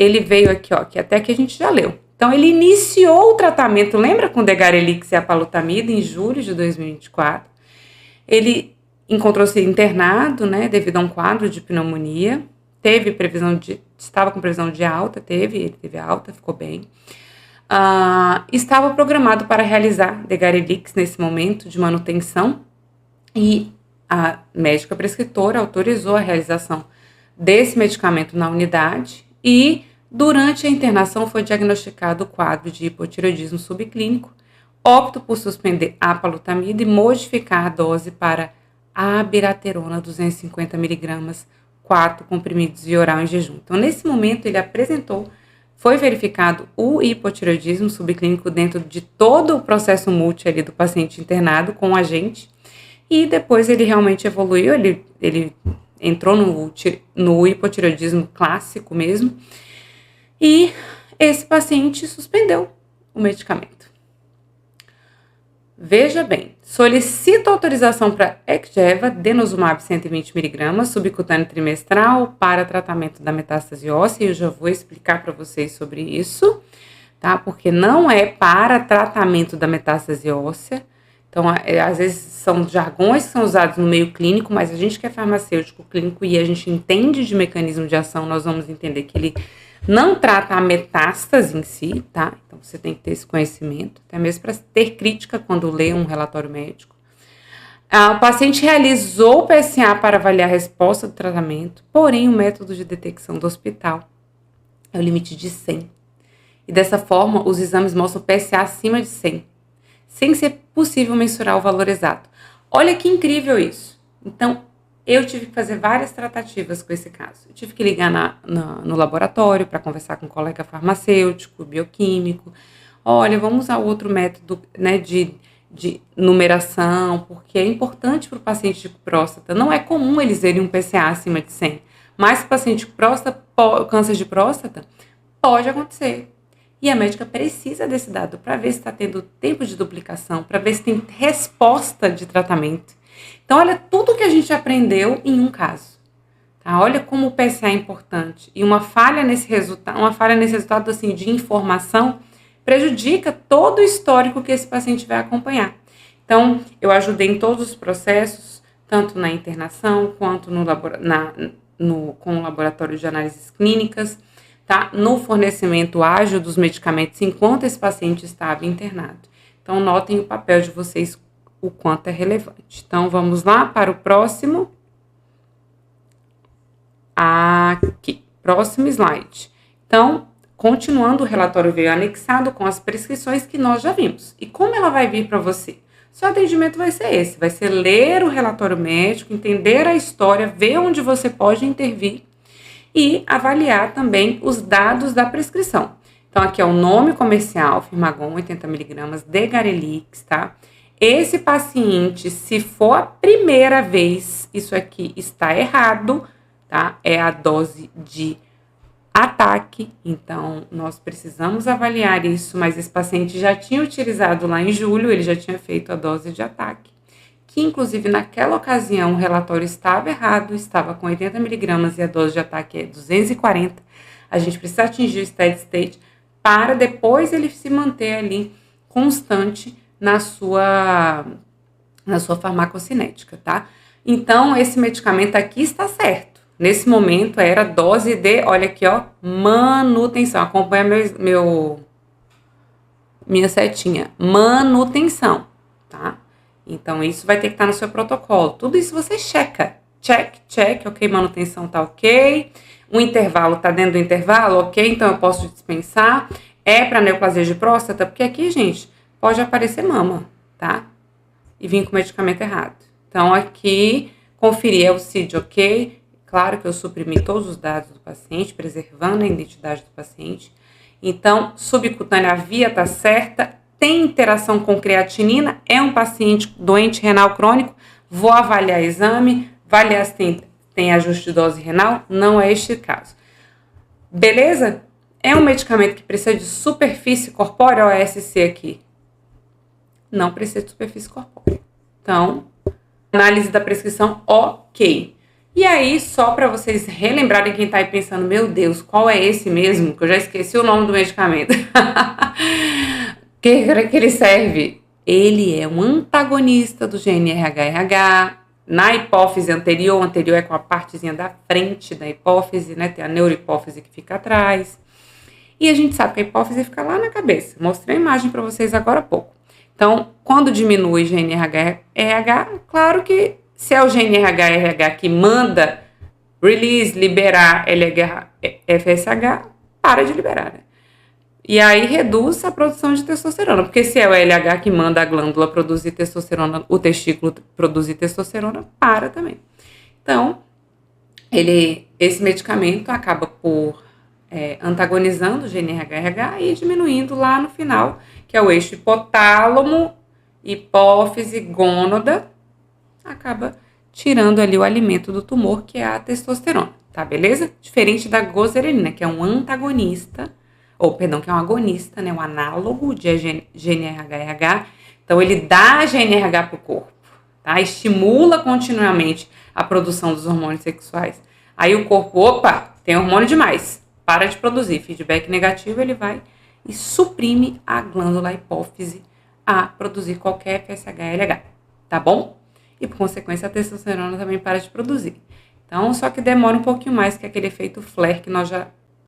ele veio aqui, ó, que até que a gente já leu. Então, ele iniciou o tratamento, lembra, com Degarelix e apalutamida em julho de 2024. Ele encontrou-se internado, né, devido a um quadro de pneumonia. Estava com previsão de alta, ele teve alta, ficou bem. Estava programado para realizar Degarelix nesse momento de manutenção e a médica prescritora autorizou a realização desse medicamento na unidade e durante a internação foi diagnosticado o quadro de hipotireoidismo subclínico. Opto por suspender a apalutamida e modificar a dose para abiraterona 250 mg, 4 comprimidos via oral em jejum. Então, nesse momento, ele foi verificado o hipotireoidismo subclínico dentro de todo o processo multi ali do paciente internado com a gente, e depois ele realmente evoluiu, ele entrou no hipotireoidismo clássico mesmo, e esse paciente suspendeu o medicamento. Veja bem, solicito autorização para Exgeva, denosumab 120 mg, subcutâneo trimestral para tratamento da metástase óssea, e eu já vou explicar para vocês sobre isso, tá? Porque não é para tratamento da metástase óssea. Então, às vezes são jargões que são usados no meio clínico, mas a gente que é farmacêutico clínico e a gente entende de mecanismo de ação, nós vamos entender que ele não trata a metástase em si, tá? Então, você tem que ter esse conhecimento, até mesmo para ter crítica quando lê um relatório médico. O paciente realizou o PSA para avaliar a resposta do tratamento, porém, o método de detecção do hospital é o limite de 100. E dessa forma, os exames mostram PSA acima de 100, sem ser possível mensurar o valor exato. Olha que incrível isso. Então, eu tive que fazer várias tratativas com esse caso. Eu tive que ligar no laboratório para conversar com um colega farmacêutico, bioquímico. Olha, vamos usar outro método, né, de numeração, porque é importante para o paciente de próstata. Não é comum eles verem um PSA acima de 100, mas para o paciente de próstata, câncer de próstata, pode acontecer. E a médica precisa desse dado para ver se está tendo tempo de duplicação, para ver se tem resposta de tratamento. Então, olha tudo que a gente aprendeu em um caso. Tá? Olha como o PSA é importante. E uma falha nesse resultado assim, de informação prejudica todo o histórico que esse paciente vai acompanhar. Então, eu ajudei em todos os processos, tanto na internação quanto com o laboratório de análises clínicas, tá? No fornecimento ágil dos medicamentos enquanto esse paciente estava internado. Então, notem o papel de vocês, o quanto é relevante. Então, vamos lá para o próximo. Aqui, próximo slide. Então, continuando, o relatório veio anexado com as prescrições que nós já vimos. E como ela vai vir para você? Seu atendimento vai ser esse, vai ser ler o relatório médico, entender a história, ver onde você pode intervir e avaliar também os dados da prescrição. Então, aqui é o nome comercial, Firmagon 80 mg, Degarelix, tá? Esse paciente, se for a primeira vez, isso aqui está errado, tá? É a dose de ataque, então nós precisamos avaliar isso, mas esse paciente já tinha utilizado lá em julho, ele já tinha feito a dose de ataque, que inclusive naquela ocasião o relatório estava errado, estava com 80 mg e a dose de ataque é 240, a gente precisa atingir o steady state para depois ele se manter ali constante na sua farmacocinética, tá? Então, esse medicamento aqui está certo. Nesse momento, era dose de, olha aqui, ó, manutenção. Acompanha minha setinha. Manutenção, tá? Então, isso vai ter que estar no seu protocolo. Tudo isso você checa. Check, ok, manutenção tá ok. O intervalo tá dentro do intervalo, ok, então eu posso dispensar. É para neoplasia de próstata, porque aqui, gente, pode aparecer mama, tá? E vir com o medicamento errado. Então, aqui, conferir o CID, ok? Claro que eu suprimi todos os dados do paciente, preservando a identidade do paciente. Então, subcutânea, a via tá certa, tem interação com creatinina, é um paciente doente renal crônico, vou avaliar exame, avaliar se tem ajuste de dose renal, não é este caso. Beleza? É um medicamento que precisa de superfície corpórea ou é SC aqui? Não precisa de superfície corpórea. Então, análise da prescrição, ok. E aí, só para vocês relembrarem quem tá aí pensando, meu Deus, qual é esse mesmo? Que eu já esqueci o nome do medicamento. Que ele serve? Ele é um antagonista do GNRH/RH. Na hipófise anterior é com a partezinha da frente da hipófise, né? Tem a neurohipófise que fica atrás. E a gente sabe que a hipófise fica lá na cabeça. Mostrei a imagem para vocês agora há pouco. Então, quando diminui GNRH/RH, claro que se é o GNRH/RH que manda release, liberar FSH, para de liberar, né? E aí reduz a produção de testosterona, porque se é o LH que manda a glândula produzir testosterona, o testículo produzir testosterona, para também. Então, esse medicamento acaba por antagonizando o GNRH/RH e diminuindo lá no final, que é o eixo hipotálamo, hipófise, gônada, acaba tirando ali o alimento do tumor, que é a testosterona, tá beleza? Diferente da gozerelina, que é um antagonista, que é um agonista, né, um análogo de GNRH/RH. Então, ele dá GNRH para o corpo, tá? Estimula continuamente a produção dos hormônios sexuais. Aí o corpo, opa, tem hormônio demais, para de produzir. Feedback negativo, ele vai e suprime a glândula hipófise a produzir qualquer FSH/LH, tá bom? E por consequência a testosterona também para de produzir. Então, só que demora um pouquinho mais que aquele efeito flare que nós já